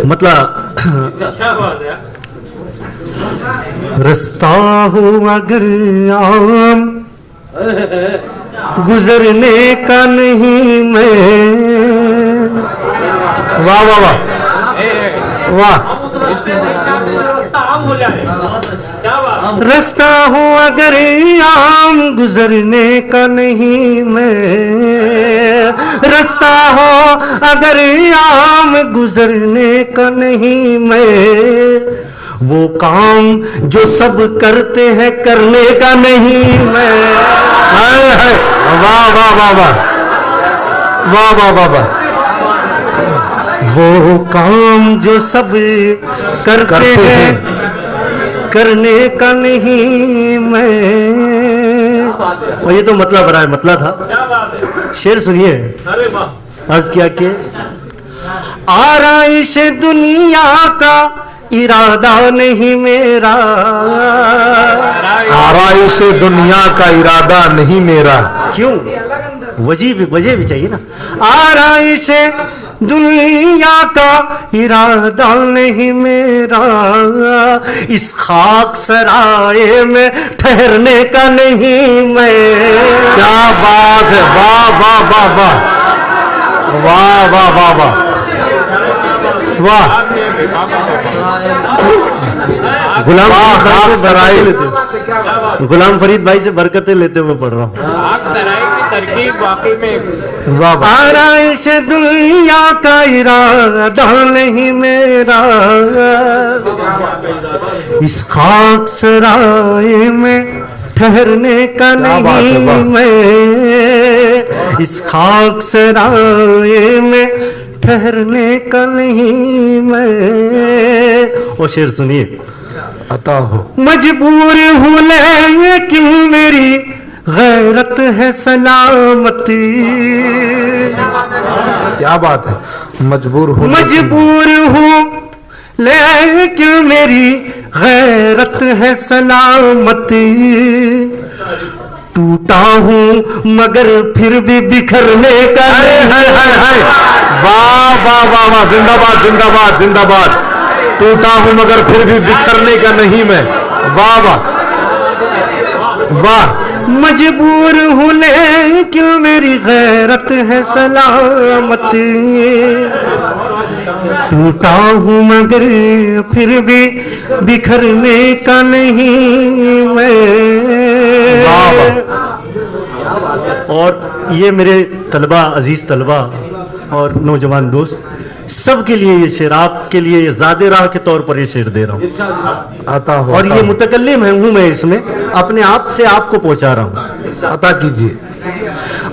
मतलब क्या बात है। रास्ता हूँ अगर आम गुजरने का नहीं मैं। वाह वाह वाह वाह। रास्ता हूँ अगर आम गुजरने का नहीं मैं। रास्ता हो अगर आम गुजरने का नहीं मैं। वो काम जो सब करते हैं करने का नहीं मैं। वाह वाह वाह वाह वाह वाह वाह वाह। वो काम जो सब करते हैं करने का नहीं मैं। और ये तो मतलब रहा है, मतलब था। शेर सुनिए। अर्ज किया कि आराइश दुनिया का इरादा नहीं मेरा। आराइश दुनिया का इरादा नहीं मेरा। क्यों? वजह भी चाहिए ना। आराइश दुनिया का इरादा नहीं मेरा। इस खाक सराय में ठहरने का नहीं मैं। क्या बात है। वाह वाह वाह वाह वाह वाह वाह वाह वाह। गुलाम खाक सराय गुलाम फरीद भाई से बरकतें लेते हुए पढ़ रहा हूँ। खाक सराय की तरकीब वाकई में। वाह वाह। आराइश दुनिया का इरादा नहीं मेरा। इस खाक सराय में ठहरने का नहीं मैं। इस खाक सराय में ठहरने का नहीं मैं। वो शेर सुनिए। अता हो मजबूर हूँ लेकिन मेरी गैरत है सलामती। क्या बात है। मजबूर हूँ लेकिन मेरी गैरत है सलामती। टूटा हूँ मगर फिर भी बिखरने का नहीं। वाह वाह वाह वाह। जिंदाबाद जिंदाबाद जिंदाबाद। टूटा हूं मगर फिर भी बिखरने का नहीं मैं। वाह वाह वाह। मजबूर हूँ लेकिन मेरी गैरत है सलामती। टूटा हूँ मगर फिर भी बिखरने का नहीं मैं। और ये मेरे तलबा, अजीज तलबा और नौजवान दोस्त, सबके लिए ये शेर, आपके लिए ज़ादे राह के तौर पर ये शेर दे रहा हूँ। अता हो। और ये मुतकल्लिम हूँ मैं, इसमें अपने आप से आपको पहुंचा रहा हूँ। अता कीजिए।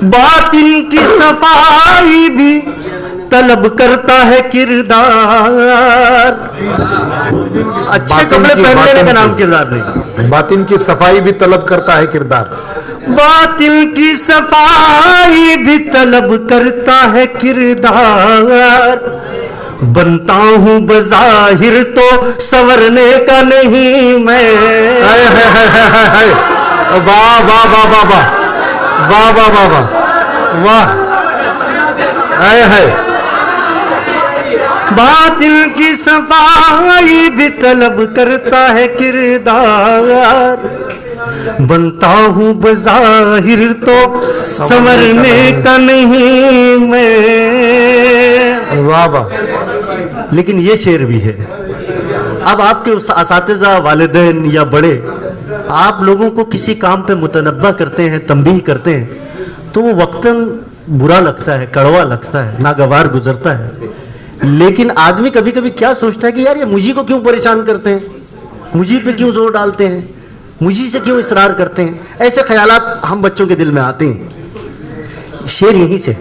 बातिन की सफाई भी तलब करता है किरदार। अच्छे कपड़े पहन लेने का नाम किरदार नहीं। बातिन की सफाई भी तलब करता है किरदार। बातिन की सफाई भी तलब करता है किरदार। बनता हूँ बज़ाहिर तो संवरने का नहीं मैं। वाह वाह वाह वाह वाह वाह वाह वाह वाह वाह। है बातिल की सफाई भी तलब करता है किरदार। बनता हूँ बज़ाहिर तो संवरने का नहीं मैं। वाह वाह। लेकिन ये शेर भी है। अब आपके उस असातिज़ा, वालिदैन या बड़े आप लोगों को किसी काम पे मुतनब्बा करते हैं, तंबीह करते हैं, तो वो वक्तन बुरा लगता है, कड़वा लगता है, नागवार गुजरता है। लेकिन आदमी कभी कभी क्या सोचता है कि यार ये मुझी को क्यों परेशान करते हैं, मुझी पे क्यों जोर डालते हैं, मुझी से क्यों इसरार करते हैं। ऐसे ख्यालात हम बच्चों के दिल में आते हैं। शेर यहीं से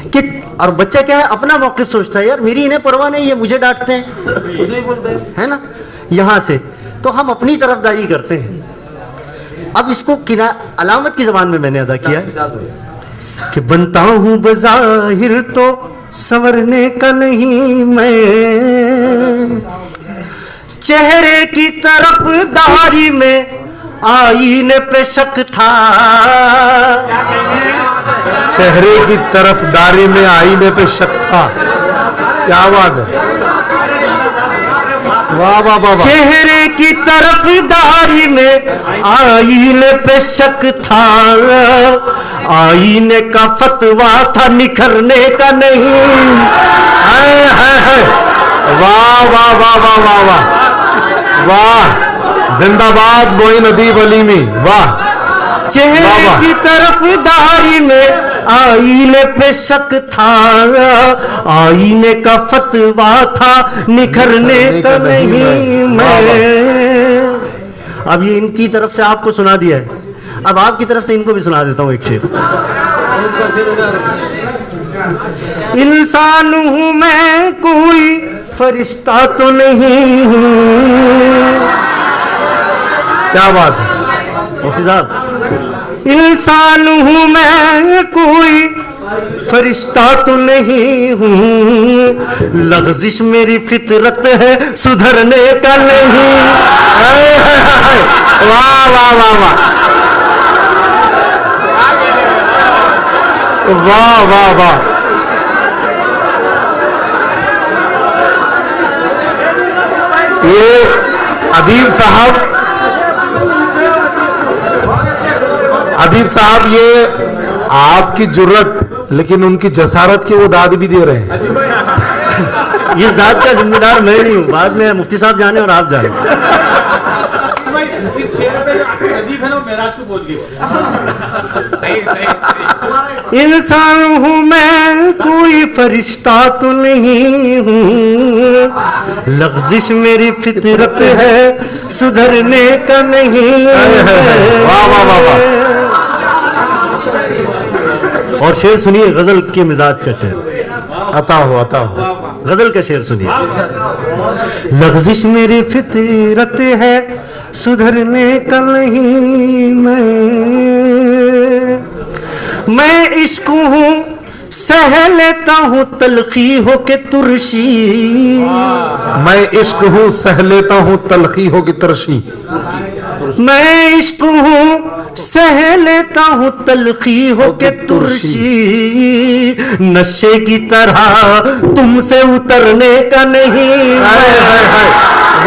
कि, और बच्चा क्या है, अपना मौक़िफ़ सोचता है, यार मेरी इन्हें परवाह नहीं, ये मुझे डांटते हैं, है ना। यहाँ से तो हम अपनी तरफदारी करते हैं। अब इसको अलामत की ज़बान में मैंने अदा किया है कि बनता हूँ बज़ाहिर तो संवरने का नहीं मैं। चेहरे की तरफदारी में आईने पे शक था। चेहरे की तरफदारी में आईने पे शक था। क्या बात है, वाह वाह वाह वाह। चेहरे की तरफदारी में आईने पे शक था, आईने का फतवा था निखरने का नहीं। हाय हाय हाय, वाह वाह वाह वाह वाह वाह वाह, जिंदाबाद मोइन अदीब अलीमी, वाह। चेहरे वाह, वाह। की तरफदारी में आईने पे शक था, आईने का फतवा था निखरने का नहीं मैं। अब ये इनकी तरफ से आपको सुना दिया है, अब आपकी तरफ से इनको भी सुना देता हूं एक शेर। इंसान हूं मैं, कोई फरिश्ता तो नहीं हूं। क्या बात है, मुफ्ती साहब, इंसान हूं मैं, कोई फरिश्ता तो नहीं हूं, लग़ज़िश मेरी फितरत है सुधरने का नहीं। हाय हाय हाय, वाह वाह वाह वाह वाह वाह वाह। ये अदीब साहब ये आपकी जुर्रत, लेकिन उनकी जसारत की वो दाद भी दे रहे हैं। इस दाद का जिम्मेदार मैं नहीं हूं, बाद में मुफ्ती साहब जाने और आप जाने। इस शेर पे जो अजीब है ना, मेराज को बोल गई। सही। इंसान हूं मैं, कोई फरिश्ता तो नहीं हूं, लग़ज़िश मेरी फितरत है सुधरने का नहीं। वाह वाह वाह वाह। और शेर सुनिए, गजल के मिजाज का शेर, अता हो गजल का शेर सुनिए। लग़ज़िश मेरी फितरत है सुधरने का नहीं मैं इश्क हूँ सह लेता हूँ तलखी हो के तुरशी। मैं इश्क हूँ सह लेता हूँ तलखी हो की तरशी। मैं इश्क हूँ सह लेता हूँ तलखी हो के तुरशी, नशे की तरह तुमसे उतरने का नहीं। हाय हाय हाय,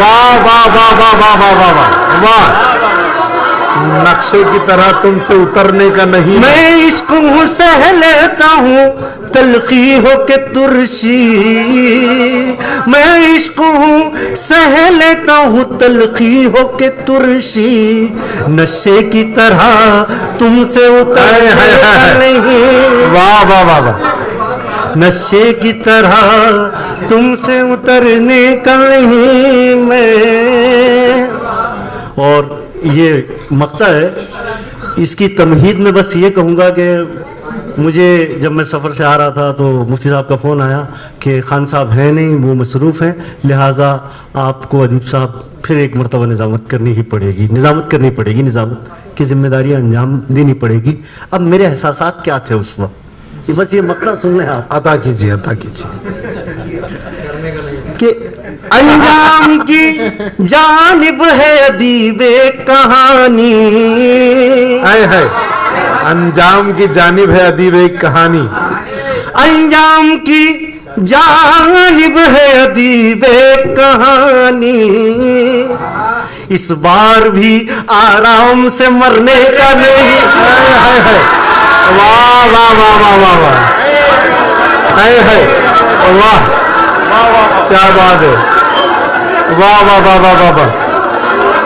वाह वाह वाह वाह वाह वाह वाह वाह वाह, नक्शे की तरह तुमसे उतरने का नहीं। मैं इश्क हूँ सह लेता हूँ तलखी हो के तुरशी, मैं इश्क हूँ सह लेता हूँ तलखी हो के तुरशी, नशे की तरह तुमसे उतरने का नहीं। वाह वाह वाह वाह, नशे की तरह तुमसे उतरने का नहीं मैं। और ये मक्ता है, इसकी तमहीद में बस ये कहूँगा कि मुझे जब मैं सफ़र से आ रहा था तो मुफ्ती साहब का फ़ोन आया कि खान साहब हैं नहीं, वो मसरूफ़ हैं, लिहाजा आपको अदीब साहब फिर एक मरतबा निज़ामत करनी ही पड़ेगी, निज़ामत की जिम्मेदारियाँ अंजाम देनी पड़ेगी। अब मेरे एहसासात क्या थे उस वक्त, कि बस ये मसला सुन लें आप। अता कीजिए कि अंजाम की जानिब है अदीबे कहानी। आए है, अंजाम की जानिब है अदीब एक कहानी। अंजाम की जानिब है अदीबे कहानी, इस बार भी आराम से मरने का नहीं। हाय हाय, वाह वाह वाह वाह वाह वाह, हाय हाय, वाह क्या बात है, वाह वाह वाह वाह वाह वाह,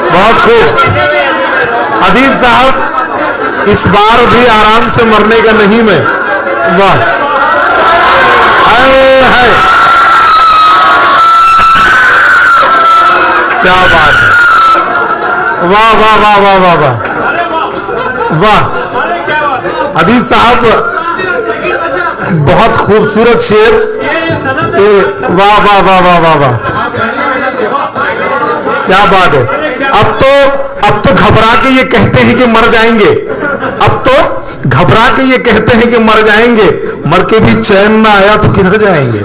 बहुत खूब। अदीब साहब, इस बार भी आराम से मरने का नहीं मैं, वाह, हाय हाय, क्या बात है, वाह वाह वाह वाह वाह वाह वाह। अदीब साहब, बहुत खूबसूरत शेर, वाह वाह वाह वाह वाह वाह, क्या बात है। अब तो घबरा के ये कहते हैं कि मर जाएंगे, अब तो घबरा के ये कहते हैं कि मर जाएंगे, मर के भी चैन ना आया तो किधर जाएंगे।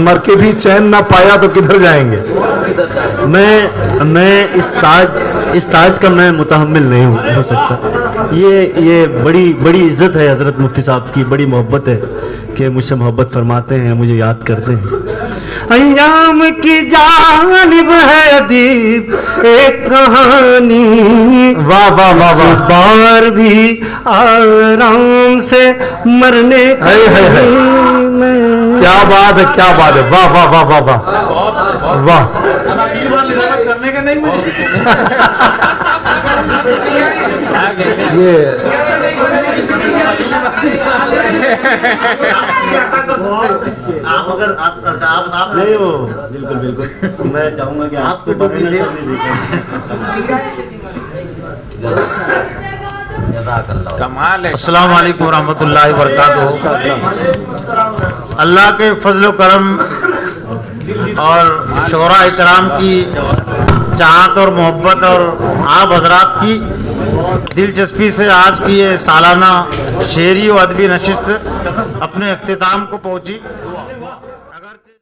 मर के भी चैन ना पाया तो किधर जाएंगे। मैं इस ताज का मैं मुतहम्मिल नहीं हो सकता। ये बड़ी इज्जत है हज़रत मुफ्ती साहब की, बड़ी मोहब्बत है कि मुझसे मोहब्बत फरमाते हैं, मुझे याद करते हैं। अय्याम की जानिब है अदीब एक कहानी, वाह वाह वाह वाह, बार भी आराम से मरने है, है। में। क्या बात है, क्या बात है, वाह वाह वाह वाह वाह वाह। अब अगली बार लिजामत करने का नहीं मुझे। ये आप अगर आप नहीं हो, बिल्कुल मैं चाहूंगा कि आपको कमाल है। अस्सलाम वालेकुम रहमतुल्लाहि व बरकातुहू। अल्लाह के फजल करम और शोरा इकराम की चाहत और मोहब्बत और आप हजरात की दिलचस्पी से आज की ये सालाना शेरी व अदबी नशिस्त अपने अख्तिताम को पहुंची।